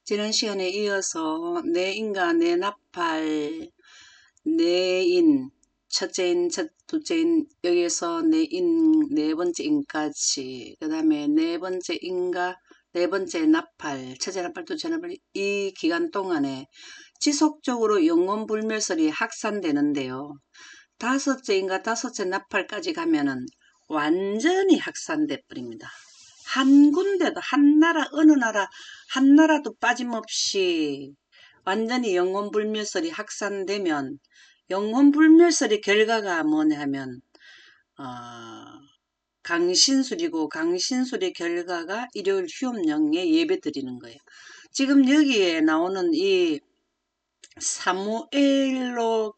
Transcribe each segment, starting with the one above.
지난 시간에 이어서 내 인과 내 나팔, 내 인, 첫째 인, 둘째 인, 여기에서 내 인, 네 번째 인까지, 그 다음에 네 번째 인과 네 번째 나팔, 첫째 나팔, 둘째 나팔, 이 기간 동안에 지속적으로 영혼불멸설이 확산되는데요. 다섯째 인과 다섯째 나팔까지 가면은 완전히 확산돼 버립니다. 한 군데도 한 나라 어느 나라 한 나라도 빠짐없이 완전히 영혼불멸설이 확산되면 영혼불멸설의 결과가 뭐냐 하면 어, 강신술이고 강신술의 결과가 일요일 휴업령에 예배 드리는 거예요. 지금 여기에 나오는 이 사무엘로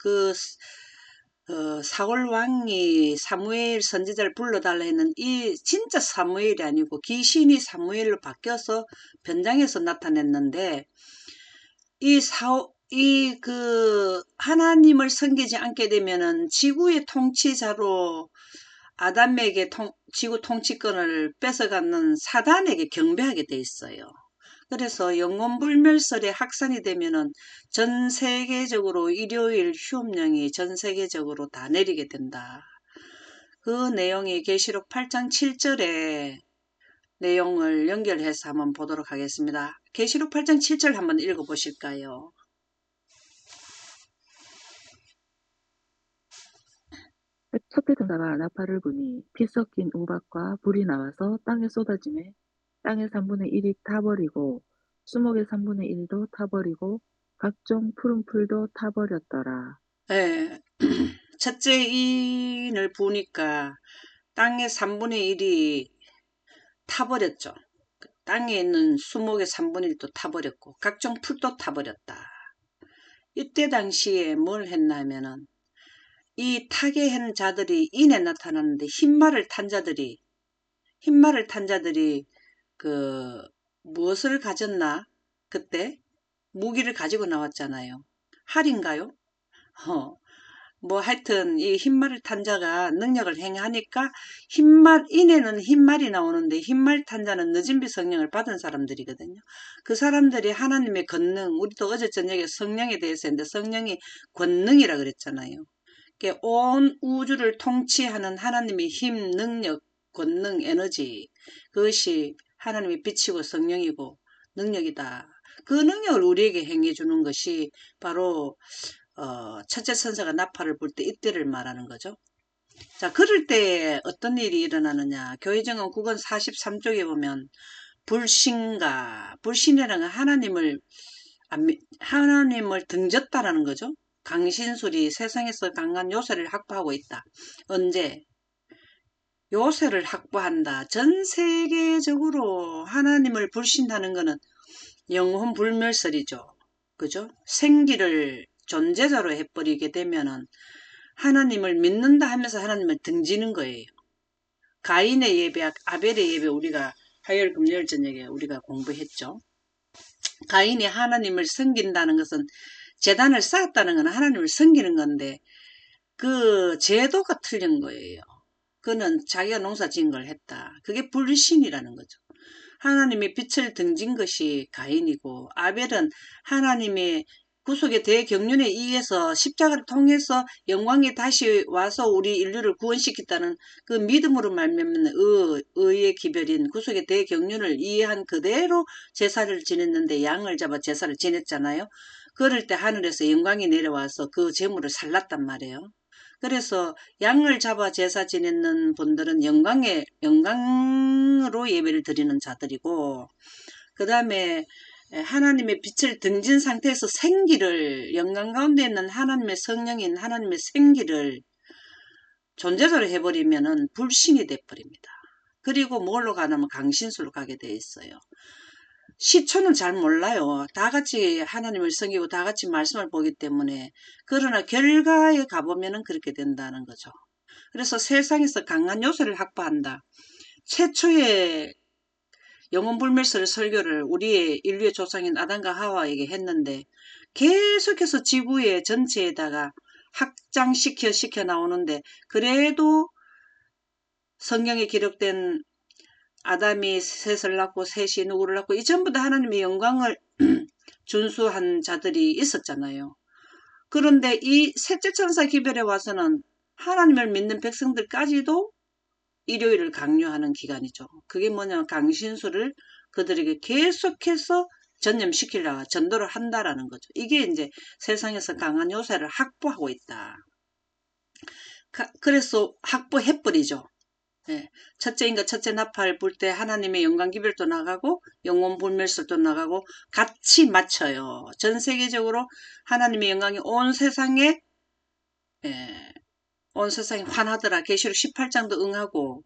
사울 왕이 사무엘 선지자를 불러달라 했는 이 진짜 사무엘이 아니고 귀신이 사무엘로 바뀌어서 변장해서 나타냈는데 하나님을 섬기지 않게 되면은 지구의 통치자로 아담에게 지구 통치권을 뺏어가는 사단에게 경배하게 돼 있어요. 그래서 영혼불멸설에 확산이 되면은 전 세계적으로 일요일 휴업령이 전 세계적으로 다 내리게 된다. 그 내용이 계시록 8장 7절에 내용을 연결해서 한번 보도록 하겠습니다. 계시록 8장 7절 한번 읽어보실까요? 첫 대전자가 나팔을 부니 피 섞인 우박과 불이 나와서 땅에 쏟아지매 땅의 3분의 1이 타버리고 수목의 3분의 1도 타버리고 각종 푸른 풀도 타버렸더라. 네. 첫째 인을 보니까 땅의 3분의 1이 타버렸죠. 땅에 있는 수목의 3분의 1도 타버렸고 각종 풀도 타버렸다. 이때 당시에 뭘 했냐면은 이 타게 한 자들이 인에 나타났는데 흰말을 탄 자들이 그 무엇을 가졌나? 그때 무기를 가지고 나왔잖아요. 활인가요? 뭐 하여튼 이 흰말을 탄 자가 능력을 행하니까 인에는 흰말이 나오는데 흰말 탄 자는 늦은비 성령을 받은 사람들이거든요. 그 사람들이 하나님의 권능, 우리도 어제 저녁에 성령에 대해서 했는데 성령이 권능이라 그랬잖아요. 온 우주를 통치하는 하나님의 힘, 능력, 권능, 에너지, 그것이 하나님이 빛이고 성령이고 능력이다. 그 능력을 우리에게 행해 주는 것이 바로 첫째 천사가 나팔을 불 때 이때를 말하는 거죠. 자, 그럴 때 어떤 일이 일어나느냐. 교회정언 9권 43쪽에 보면 불신이라는 건 하나님을 등졌다라는 거죠. 강신술이 세상에서 강한 요새를 확보하고 있다. 언제? 요새를 확보한다. 전 세계적으로 하나님을 불신하는 것은 영혼 불멸설이죠. 그죠? 생기를 존재자로 해버리게 되면은 하나님을 믿는다 하면서 하나님을 등지는 거예요. 가인의 예배, 아벨의 예배 우리가 화요일 금요일 저녁에 우리가 공부했죠. 가인이 하나님을 섬긴다는 것은 제단을 쌓았다는 건 하나님을 섬기는 건데 그 제도가 틀린 거예요. 그는 자기가 농사 지은 걸 했다. 그게 불신이라는 거죠. 하나님의 빛을 등진 것이 가인이고 아벨은 하나님의 구속의 대경륜에 의해서 십자가를 통해서 영광이 다시 와서 우리 인류를 구원시켰다는 그 믿음으로 말미암는 의의 기별인 구속의 대경륜을 이해한 그대로 제사를 지냈는데 양을 잡아 제사를 지냈잖아요. 그럴 때 하늘에서 영광이 내려와서 그 재물을 살랐단 말이에요. 그래서 양을 잡아 제사 지내는 분들은 영광으로 예배를 드리는 자들이고, 그 다음에 하나님의 빛을 등진 상태에서 영광 가운데 있는 하나님의 성령인 하나님의 생기를 존재자로 해버리면은 불신이 돼버립니다. 그리고 뭘로 가냐면 강신술로 가게 돼 있어요. 시초는 잘 몰라요. 다 같이 하나님을 섬기고 다 같이 말씀을 보기 때문에. 그러나 결과에 가보면은 그렇게 된다는 거죠. 그래서 세상에서 강한 요새를 확보한다. 최초의 영혼불멸설 설교를 우리의 인류의 조상인 아담과 하와에게 했는데 계속해서 지구의 전체에다가 확장시켜 나오는데 그래도 성경에 기록된 아담이 셋을 낳고 셋이 누구를 낳고 이 전부 다 하나님의 영광을 준수한 자들이 있었잖아요. 그런데 이 셋째 천사 기별에 와서는 하나님을 믿는 백성들까지도 일요일을 강요하는 기간이죠. 그게 뭐냐면 강신수를 그들에게 계속해서 전념시키려고 전도를 한다라는 거죠. 이게 이제 세상에서 강한 요새를 확보하고 있다. 그래서 확보해버리죠. 예. 첫째 인과 첫째 나팔 불 때 하나님의 영광 기별도 나가고 영혼 불멸설도 나가고 같이 맞춰요. 전 세계적으로 하나님의 영광이 온 세상에 예, 온 세상이 환하더라. 계시록 18장도 응하고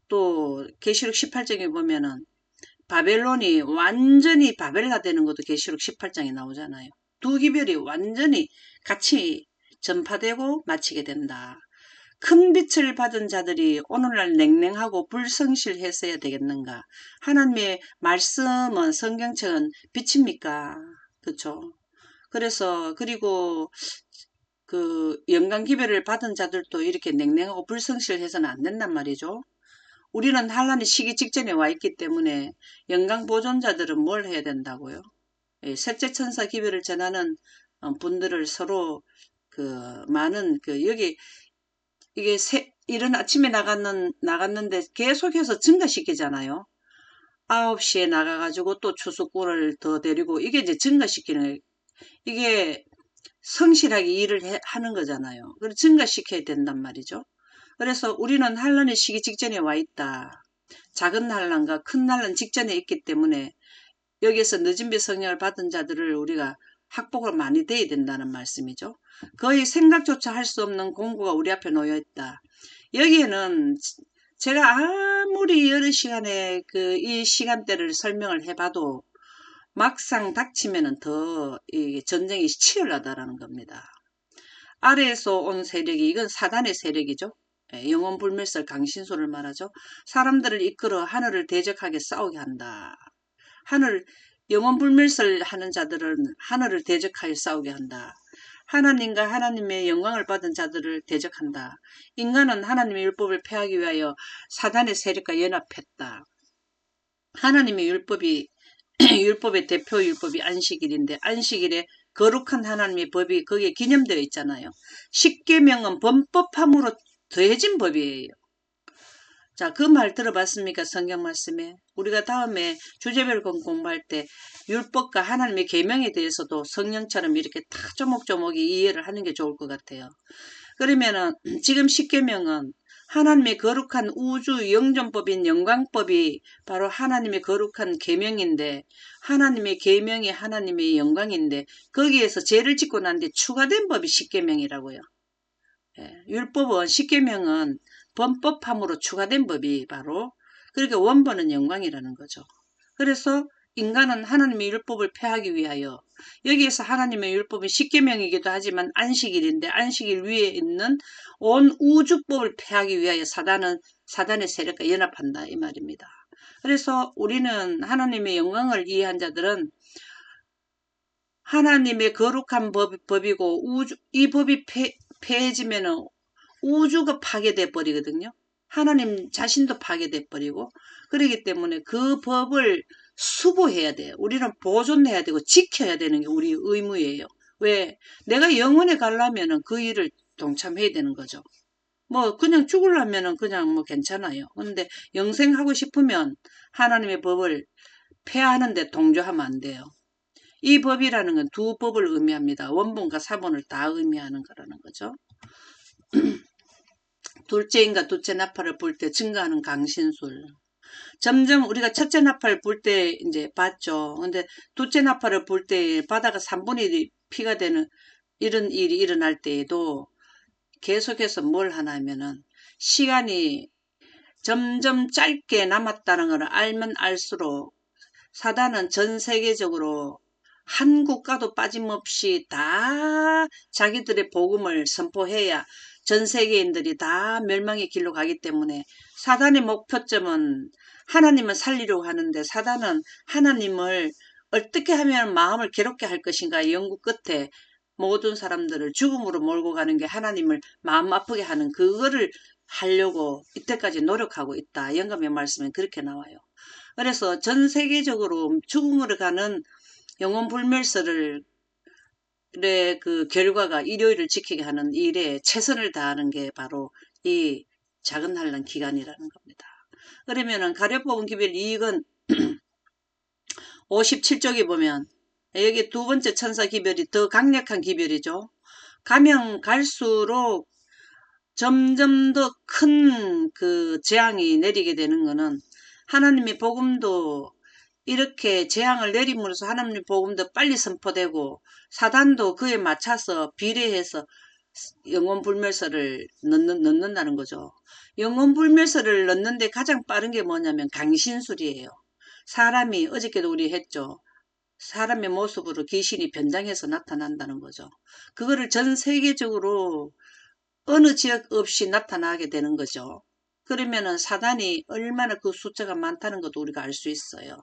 또 계시록 18장에 보면은 바벨론이 완전히 바벨라되는 것도 계시록 18장에 나오잖아요. 두 기별이 완전히 같이 전파되고 마치게 된다. 큰 빛을 받은 자들이 오늘날 냉랭하고 불성실했어야 되겠는가? 하나님의 말씀은 성경책은 빛입니까? 그렇죠? 그래서 그리고 그 영광 기별을 받은 자들도 이렇게 냉랭하고 불성실해서는 안 된단 말이죠. 우리는 환란의 시기 직전에 와 있기 때문에 영광 보존자들은 뭘 해야 된다고요? 셋째 천사 기별을 전하는 분들을 서로 그 많은 그 여기 이게 이른 아침에 나갔는데 계속해서 증가시키잖아요. 9시에 나가가지고 또 추수꾼을 더 데리고 이게 이제 증가시키는 거예요. 이게 성실하게 일을 하는 거잖아요. 그래서 증가시켜야 된단 말이죠. 그래서 우리는 환란의 시기 직전에 와 있다. 작은 환란과 큰 환란 직전에 있기 때문에 여기에서 늦은 비 성령을 받은 자들을 우리가 학복을 많이 돼야 된다는 말씀이죠. 거의 생각조차 할 수 없는 공고가 우리 앞에 놓여 있다. 여기에는 제가 아무리 여러 시간에 그 이 시간대를 설명을 해봐도 막상 닥치면은 더 이 전쟁이 치열하다라는 겁니다. 아래에서 온 세력이 이건 사단의 세력이죠. 영혼 불멸설 강신소를 말하죠. 사람들을 이끌어 하늘을 대적하게 싸우게 한다. 하늘 영혼 불멸설 하는 자들은 하늘을 대적하여 싸우게 한다. 하나님과 하나님의 영광을 받은 자들을 대적한다. 인간은 하나님의 율법을 폐하기 위하여 사단의 세력과 연합했다. 하나님의 율법이 율법의 대표 율법이 안식일인데 안식일에 거룩한 하나님의 법이 거기에 기념되어 있잖아요. 십계명은 범법함으로 더해진 법이에요. 자, 그 말 들어봤습니까? 성경 말씀에. 우리가 다음에 주제별 공부할 때 율법과 하나님의 계명에 대해서도 성령처럼 이렇게 다 조목조목 이해를 하는 게 좋을 것 같아요. 그러면은 지금 십계명은 하나님의 거룩한 우주 영존법인 영광법이 바로 하나님의 거룩한 계명인데 하나님의 계명이 하나님의 영광인데 거기에서 죄를 짓고 난 뒤에 추가된 법이 십계명이라고요. 율법은 십계명은 범법함으로 추가된 법이 바로 그러니까 원본은 영광이라는 거죠. 그래서 인간은 하나님의 율법을 폐하기 위하여 여기에서 하나님의 율법은 십계명이기도 하지만 안식일인데 안식일 위에 있는 온 우주법을 폐하기 위하여 사단의 세력과 연합한다 이 말입니다. 그래서 우리는 하나님의 영광을 이해한 자들은 하나님의 거룩한 법이고 이 법이 폐해지면은 우주가 파괴돼 버리거든요. 하나님 자신도 파괴돼 버리고 그렇기 때문에 그 법을 수보해야 돼요. 우리는 보존해야 되고 지켜야 되는 게 우리 의무예요. 왜? 내가 영원에 가려면은 그 일을 동참해야 되는 거죠. 뭐 그냥 죽으려면은 그냥 뭐 괜찮아요. 근데 영생하고 싶으면 하나님의 법을 폐하는데 동조하면 안 돼요. 이 법이라는 건 두 법을 의미합니다. 원본과 사본을 다 의미하는 거라는 거죠. 둘째인가 둘째 나팔을 불 때 증가하는 강신술. 점점 우리가 첫째 나팔 불 때 이제 봤죠. 근데 둘째 나팔을 불 때 바다가 3분의 1이 피가 되는 이런 일이 일어날 때에도 계속해서 뭘 하냐면은 시간이 점점 짧게 남았다는 걸 알면 알수록 사단은 전 세계적으로 한 국가도 빠짐없이 다 자기들의 복음을 선포해야 전 세계인들이 다 멸망의 길로 가기 때문에 사단의 목표점은 하나님을 살리려고 하는데 사단은 하나님을 어떻게 하면 마음을 괴롭게 할 것인가 연구 끝에 모든 사람들을 죽음으로 몰고 가는 게 하나님을 마음 아프게 하는 그거를 하려고 이때까지 노력하고 있다. 영감의 말씀에 그렇게 나와요. 그래서 전 세계적으로 죽음으로 가는 영혼 불멸설을 그 결과가 일요일을 지키게 하는 일에 최선을 다하는 게 바로 이 작은 환란 기간이라는 겁니다. 그러면은 가려 뽑은 기별 이익은 57쪽에 보면 여기 두 번째 천사 기별이 더 강력한 기별이죠. 가면 갈수록 점점 더 큰 그 재앙이 내리게 되는 거는 하나님의 복음도 이렇게 재앙을 내림으로써 하나님의 복음도 빨리 선포되고 사단도 그에 맞춰서 비례해서 영혼불멸설을 넣는다는 거죠. 영혼불멸설을 넣는데 가장 빠른 게 뭐냐면 강신술이에요. 사람이 어저께도 우리 했죠. 사람의 모습으로 귀신이 변장해서 나타난다는 거죠. 그거를 전 세계적으로 어느 지역 없이 나타나게 되는 거죠. 그러면은 사단이 얼마나 그 숫자가 많다는 것도 우리가 알 수 있어요.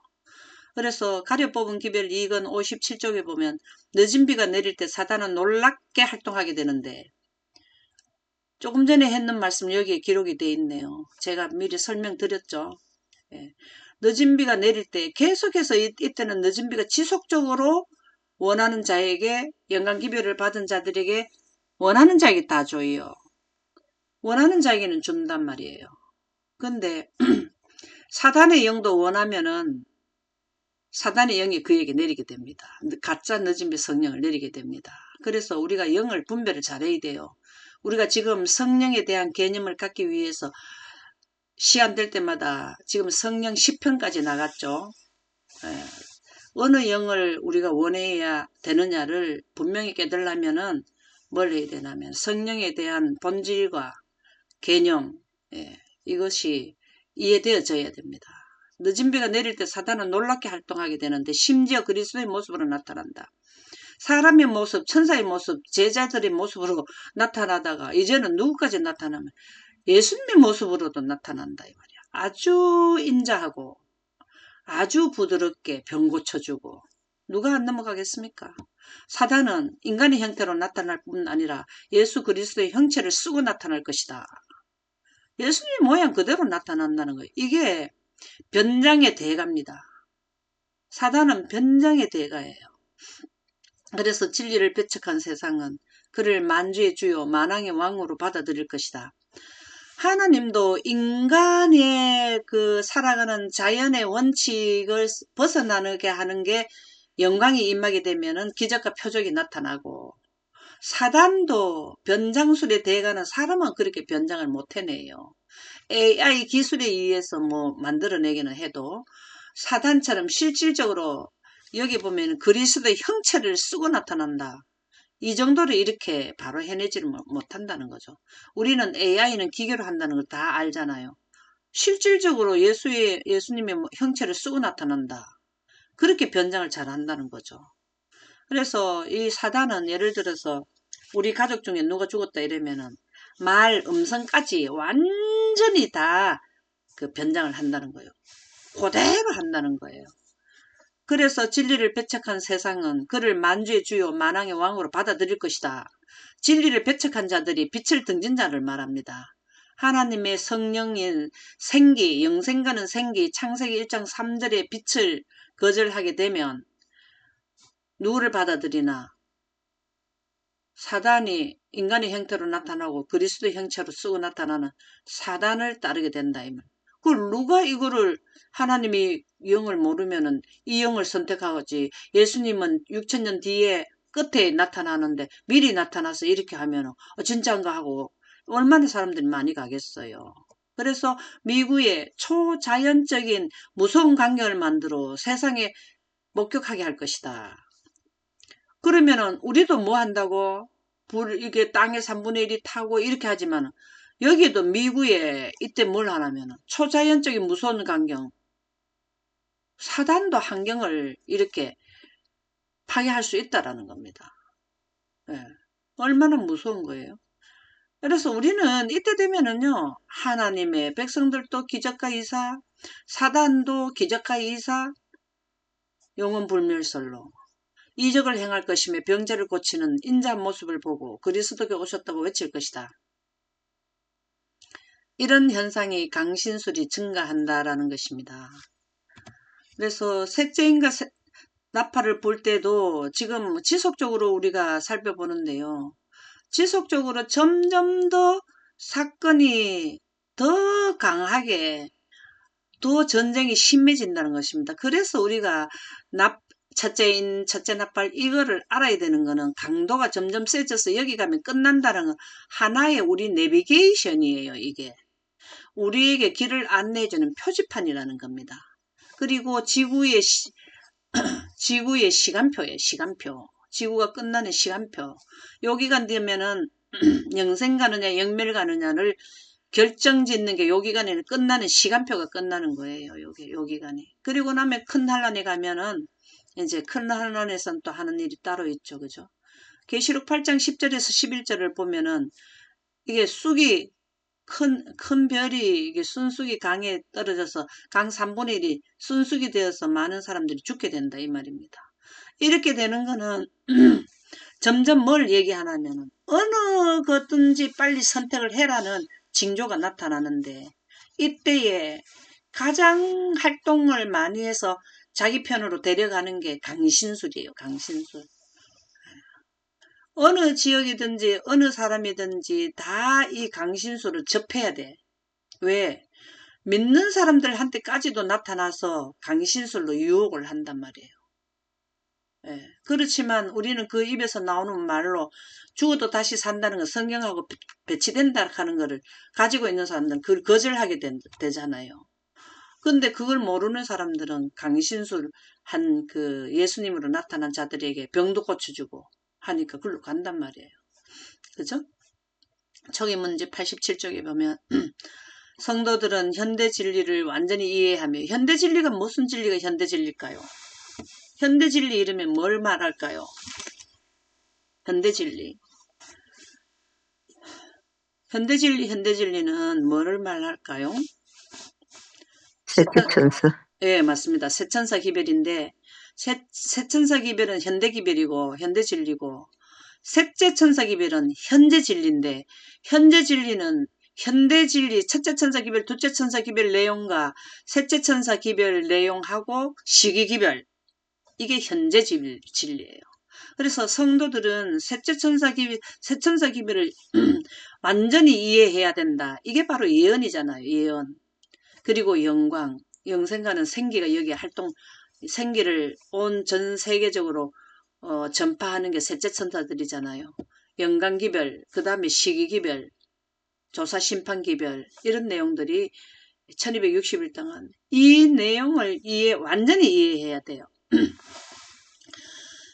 그래서 가려 뽑은 기별 이익은 57쪽에 보면 늦은 비가 내릴 때 사단은 놀랍게 활동하게 되는데 조금 전에 했는 말씀 여기에 기록이 되어 있네요. 제가 미리 설명드렸죠. 예. 늦은 비가 내릴 때 계속해서 이때는 늦은 비가 지속적으로 원하는 자에게 영광기별을 받은 자들에게 원하는 자에게 다 줘요. 원하는 자에게는 준단 말이에요. 근데 사단의 영도 원하면은 사단의 영이 그에게 내리게 됩니다. 가짜 늦은 비 성령을 내리게 됩니다. 그래서 우리가 영을 분별을 잘해야 돼요. 우리가 지금 성령에 대한 개념을 갖기 위해서 시간 될 때마다 지금 성령 10편까지 나갔죠. 예. 어느 영을 우리가 원해야 되느냐를 분명히 깨달으려면은 뭘 해야 되냐면 성령에 대한 본질과 개념, 예, 이것이 이해되어져야 됩니다. 늦은 비가 내릴 때 사단은 놀랍게 활동하게 되는데 심지어 그리스도의 모습으로 나타난다. 사람의 모습, 천사의 모습, 제자들의 모습으로 나타나다가 이제는 누구까지 나타나면 예수님의 모습으로도 나타난다 이 말이야. 아주 인자하고 아주 부드럽게 병 고쳐주고 누가 안 넘어가겠습니까? 사단은 인간의 형태로 나타날 뿐 아니라 예수 그리스도의 형체를 쓰고 나타날 것이다. 예수님의 모양 그대로 나타난다는 거예요. 이게 변장의 대가입니다. 사단은 변장의 대가예요. 그래서 진리를 배척한 세상은 그를 만주의 주요 만왕의 왕으로 받아들일 것이다. 하나님도 인간의 그 살아가는 자연의 원칙을 벗어나게 하는 게 영광이 임하게 되면은 기적과 표적이 나타나고 사단도 변장술에 대가는 사람은 그렇게 변장을 못 해내요. AI 기술에 의해서 뭐 만들어내기는 해도 사단처럼 실질적으로 여기 보면 그리스도의 형체를 쓰고 나타난다. 이 정도로 이렇게 바로 해내지를 못한다는 거죠. 우리는 AI는 기계로 한다는 걸 다 알잖아요. 실질적으로 예수님의 형체를 쓰고 나타난다. 그렇게 변장을 잘 한다는 거죠. 그래서 이 사단은 예를 들어서 우리 가족 중에 누가 죽었다 이러면은 말, 음성까지 완전히 다 그 변장을 한다는 거예요. 그대로 한다는 거예요. 그래서 진리를 배척한 세상은 그를 만주의 주요 만왕의 왕으로 받아들일 것이다. 진리를 배척한 자들이 빛을 등진 자를 말합니다. 하나님의 성령인 생기, 영생가는 생기, 창세기 1장 3절의 빛을 거절하게 되면 누구를 받아들이나? 사단이 인간의 형태로 나타나고 그리스도의 형체로 쓰고 나타나는 사단을 따르게 된다. 그 누가 이거를 하나님이 영을 모르면은 이 영을 선택하지 예수님은 6천년 뒤에 끝에 나타나는데 미리 나타나서 이렇게 하면은 진짜인가 하고 얼마나 사람들이 많이 가겠어요. 그래서 미국의 초자연적인 무서운 광경을 만들어 세상에 목격하게 할 것이다. 그러면은 우리도 뭐 한다고? 이게 땅의 3분의 1이 타고 이렇게 하지만 여기도 미국에 이때 뭘 하냐면 초자연적인 무서운 광경 사단도 환경을 이렇게 파괴할 수 있다라는 겁니다. 예. 얼마나 무서운 거예요. 그래서 우리는 이때 되면은요 하나님의 백성들도 기적과 이사 사단도 기적과 이사 영혼불멸설로 이적을 행할 것이며 병자를 고치는 인자한 모습을 보고 그리스도께 오셨다고 외칠 것이다. 이런 현상이 강신술이 증가한다라는 것입니다. 그래서 셋째인가 나팔을 볼 때도 지금 지속적으로 우리가 살펴보는데요. 지속적으로 점점 더 사건이 더 강하게 더 전쟁이 심해진다는 것입니다. 그래서 우리가 첫째 나팔 이거를 알아야 되는 거는 강도가 점점 세져서 여기 가면 끝난다는 건 하나의 우리 내비게이션이에요. 이게 우리에게 길을 안내해주는 표지판이라는 겁니다. 그리고 지구의 시간표예요. 시간표. 지구가 끝나는 시간표. 여기가 되면은 영생 가느냐 영멸 가느냐를 결정짓는 게 요기간에는 끝나는 시간표가 끝나는 거예요. 요기간에. 그리고 나면 큰 환란에 가면은 이제 큰 환란에선 또 하는 일이 따로 있죠. 그죠? 계시록 8장 10절에서 11절을 보면은 이게 큰 별이 이게 순수기 강에 떨어져서 강 3분의 1이 순수기 되어서 많은 사람들이 죽게 된다 이 말입니다. 이렇게 되는 거는 점점 뭘 얘기하냐면은 어느 것든지 빨리 선택을 해라는 징조가 나타나는데 이때에 가장 활동을 많이 해서 자기 편으로 데려가는 게 강신술이에요. 강신술. 어느 지역이든지 어느 사람이든지 다 이 강신술을 접해야 돼. 왜? 믿는 사람들한테까지도 나타나서 강신술로 유혹을 한단 말이에요. 예. 그렇지만 우리는 그 입에서 나오는 말로 죽어도 다시 산다는 건 성경하고 배치된다 하는 거를 가지고 있는 사람들은 그걸 거절하게 되잖아요. 근데 그걸 모르는 사람들은 강신술 한 그 예수님으로 나타난 자들에게 병도 고쳐주고 하니까 그걸로 간단 말이에요. 그죠? 저기 문제 87쪽에 보면 성도들은 현대 진리를 완전히 이해하며 현대 진리가 무슨 진리가 현대 진리일까요? 현대 진리 이러면 뭘 말할까요? 현대 진리. 현대 진리는 뭐를 말할까요? 세천서. 예, 맞습니다. 세천사 기별인데 세천사 기별은 현대 기별이고 현대 진리고 셋째 천사 기별은 현재 진리인데 현재 진리는 현대 진리 첫째 천사 기별, 둘째 천사 기별 내용과 셋째 천사 기별 내용하고 시기 기별 이게 현재 진리예요. 그래서 성도들은 셋째 세천사 기별을 완전히 이해해야 된다. 이게 바로 예언이잖아요. 예언. 그리고 영광, 영생과는 생기가 여기 생기를 온 전 세계적으로 전파하는 게 셋째 천사들이잖아요. 영광기별, 그 다음에 시기기별, 조사심판기별 이런 내용들이 1260일 동안 이 내용을 완전히 이해해야 돼요.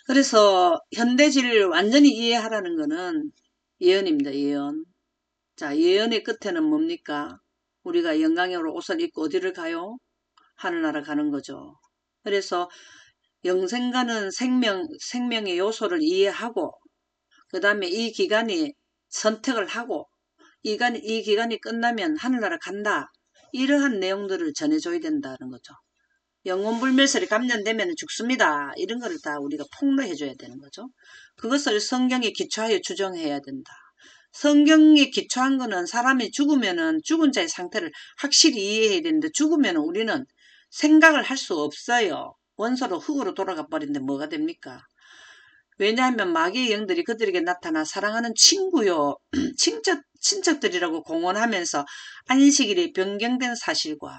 그래서 현대지를 완전히 이해하라는 것은 예언입니다. 예언. 자, 예언의 끝에는 뭡니까? 우리가 영광으로 옷을 입고 어디를 가요? 하늘나라 가는 거죠. 그래서 영생과는 생명의 요소를 이해하고 그 다음에 이 기간이 선택을 하고 이 기간이 끝나면 하늘나라 간다. 이러한 내용들을 전해줘야 된다는 거죠. 영혼불멸설이 감염되면 죽습니다. 이런 거를 다 우리가 폭로해줘야 되는 거죠. 그것을 성경에 기초하여 추정해야 된다. 성경에 기초한 거는 사람이 죽으면은 죽은 자의 상태를 확실히 이해해야 되는데 죽으면 우리는 생각을 할 수 없어요. 원소로 흙으로 돌아가 버린데 뭐가 됩니까? 왜냐하면 마귀의 영들이 그들에게 나타나 사랑하는 친구요, 친척들이라고 공언하면서 안식일이 변경된 사실과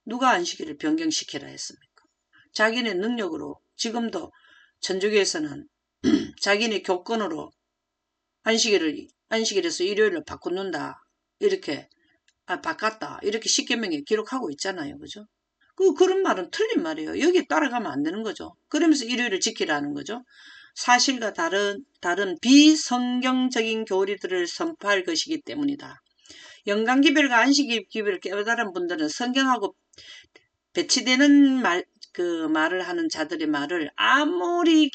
누가 안식일을 변경시키라 했습니까? 자기네 능력으로 지금도 천주교에서는 자기네 교권으로 안식일에서 일요일로 바꾸는다. 이렇게 바꿨다. 이렇게 십계명에 기록하고 있잖아요. 그죠? 그런 말은 틀린 말이에요. 여기에 따라가면 안 되는 거죠. 그러면서 일요일을 지키라는 거죠. 사실과 다른 비성경적인 교리들을 선포할 것이기 때문이다. 영광기별과 안식일기별을 깨달은 분들은 성경하고 배치되는 말을 하는 자들의 말을 아무리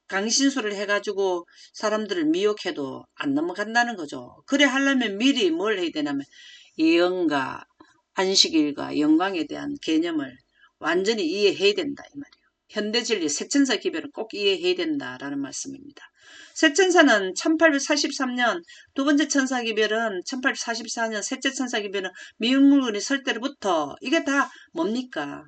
강신술을 해가지고 사람들을 미혹해도 안 넘어간다는 거죠. 그래 하려면 미리 뭘 해야 되냐면 예언과 안식일과 영광에 대한 개념을 완전히 이해해야 된다 이 말이에요. 현대진리 세천사 기별을 꼭 이해해야 된다라는 말씀입니다. 세천사는 1843년 두 번째 천사 기별은 1844년 셋째 천사 기별은 미운 물건이 설 때부터 이게 다 뭡니까?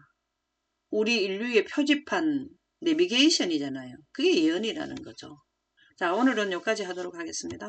우리 인류의 표지판 내비게이션이잖아요. 그게 예언이라는 거죠. 자, 오늘은 여기까지 하도록 하겠습니다.